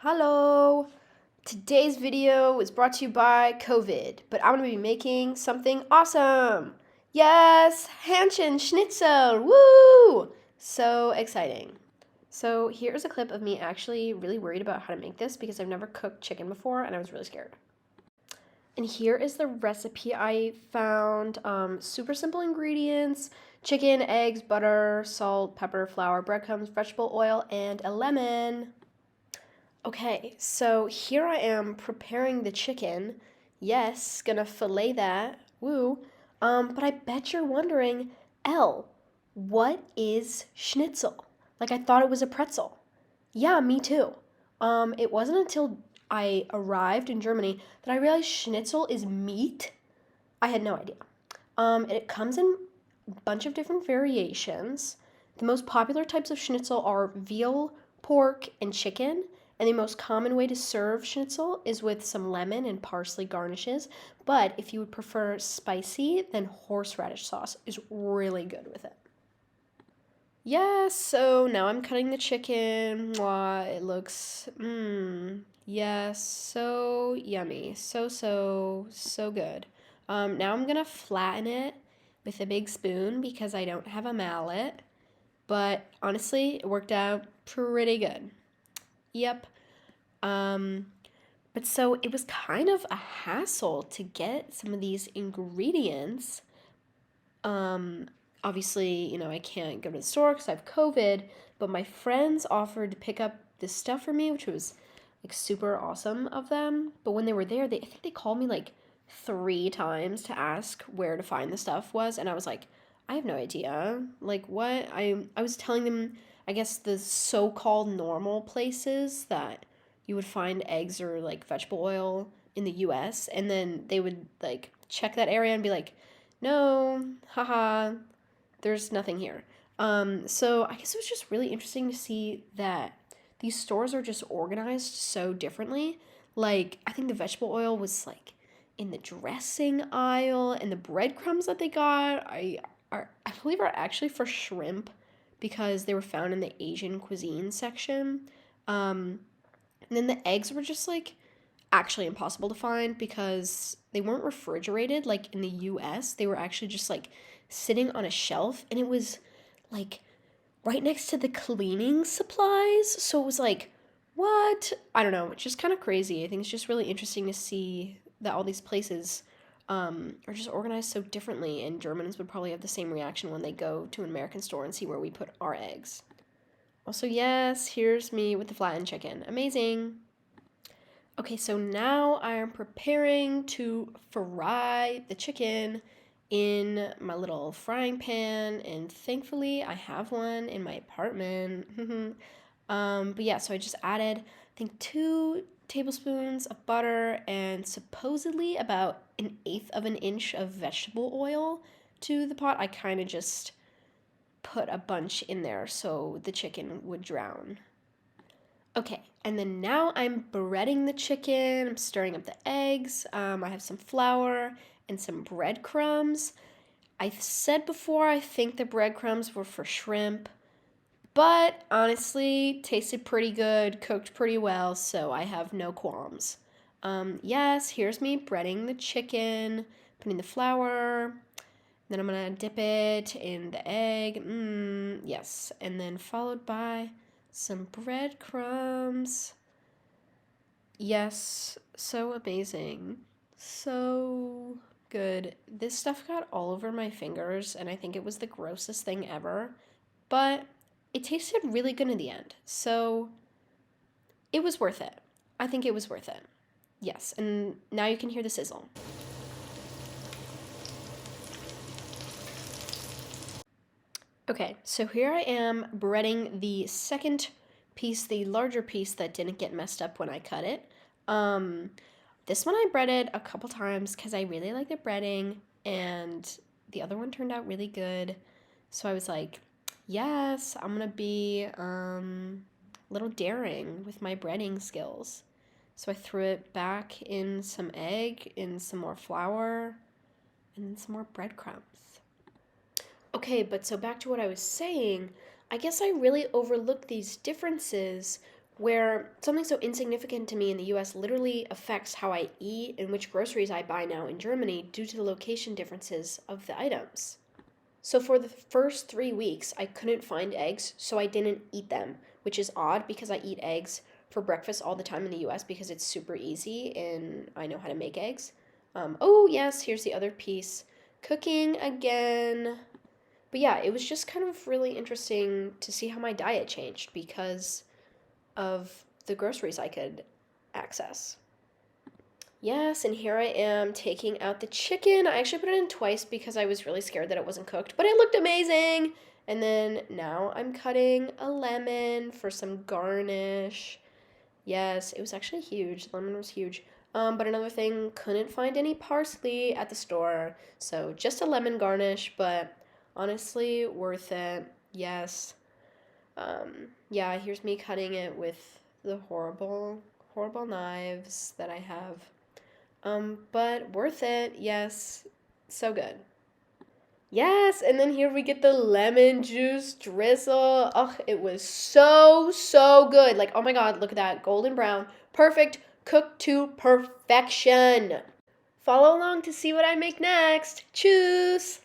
Hello! Today's video is brought to you by COVID, but I'm going to be making something awesome! Yes! Hänchen-Schnitzel! Woo! So exciting. So here's a clip of me actually really worried about how to make this because I've never cooked chicken before and I was really scared. And here is the recipe I found. Super simple ingredients: chicken, eggs, butter, salt, pepper, flour, breadcrumbs, vegetable oil, and a lemon. Okay, so here I am preparing the chicken. Yes, gonna fillet that. Woo. But I bet you're wondering, Elle, what is schnitzel? Like I thought it was a pretzel. Yeah, me too. It wasn't until I arrived in Germany that I realized schnitzel is meat. I had no idea. It comes in a bunch of different variations. The most popular types of schnitzel are veal, pork, and chicken. And the most common way to serve schnitzel is with some lemon and parsley garnishes. But if you would prefer spicy, then horseradish sauce is really good with it. Yes, so now I'm cutting the chicken. Mwah, it looks, yes, so yummy. So good. Now I'm gonna flatten it with a big spoon because I don't have a mallet. But honestly, it worked out pretty good. Yep. Um, but so it was kind of a hassle to get some of these ingredients. Um, Obviously, I can't go to the store because I have COVID, but my friends offered to pick up this stuff for me, which was like super awesome of them. But when they were there, I think they called me like 3 times to ask where to find the stuff was, and I was like, I have no idea. Like what? I was telling them, I guess the so-called normal places that you would find eggs or like vegetable oil in the US, and then they would like check that area and be like, no, haha, there's nothing here. So I guess it was just really interesting to see that these stores are just organized so differently. Like, I think the vegetable oil was like in the dressing aisle, and the breadcrumbs that they got, I believe are actually for shrimp because they were found in the Asian cuisine section. And then the eggs were just like actually impossible to find because they weren't refrigerated like in the US. They were actually just like sitting on a shelf, and it was like right next to the cleaning supplies. So it was like, what? I don't know. It's just kind of crazy. I think it's just really interesting to see that all these places are just organized so differently, and Germans would probably have the same reaction when they go to an American store and see where we put our eggs. Also, yes, here's me with the flattened chicken. Amazing. Okay, so now I am preparing to fry the chicken in my little frying pan, and thankfully I have one in my apartment. But yeah, so I just added, I think, 2 tablespoons of butter and supposedly about 1/8 of an inch of vegetable oil to the pot. I kind of just put a bunch in there so the chicken would drown. Okay, and then now I'm breading the chicken. I'm stirring up the eggs. I have some flour and some breadcrumbs. I said before I think the breadcrumbs were for shrimp, but honestly, tasted pretty good, cooked pretty well, so I have no qualms. Yes, here's me breading the chicken, putting the flour. Then I'm gonna dip it in the egg. Yes, and then followed by some breadcrumbs. Yes, so amazing. So good. This stuff got all over my fingers, and I think it was the grossest thing ever, but it tasted really good in the end. So it was worth it. I think it was worth it. Yes, and now you can hear the sizzle. Okay, so here I am breading the second piece, the larger piece that didn't get messed up when I cut it. Um, this one I breaded a couple times because I really like the breading, and the other one turned out really good. So I was like, yes, I'm gonna be a little daring with my breading skills. So I threw it back in some egg, in some more flour, and then some more breadcrumbs. Okay, but so back to what I was saying, I guess I really overlooked these differences where something so insignificant to me in the US literally affects how I eat and which groceries I buy now in Germany due to the location differences of the items. So for the first 3 weeks, I couldn't find eggs, so I didn't eat them, which is odd because I eat eggs for breakfast all the time in the US because it's super easy and I know how to make eggs. Oh, yes, here's the other piece. Cooking again. But yeah, it was just kind of really interesting to see how my diet changed because of the groceries I could access. Yes, and here I am taking out the chicken. I actually put it in twice because I was really scared that it wasn't cooked, but it looked amazing. And then now I'm cutting a lemon for some garnish. Yes, it was actually huge. The lemon was huge. But another thing, couldn't find any parsley at the store, so just a lemon garnish, but honestly, worth it. Yes. Yeah, here's me cutting it with the horrible, horrible knives that I have. But worth it. Yes. So good. Yes, and then here we get the lemon juice drizzle. Oh, it was so, so good. Like, oh my God, look at that. Golden brown. Perfect. Cooked to perfection. Follow along to see what I make next. Choose.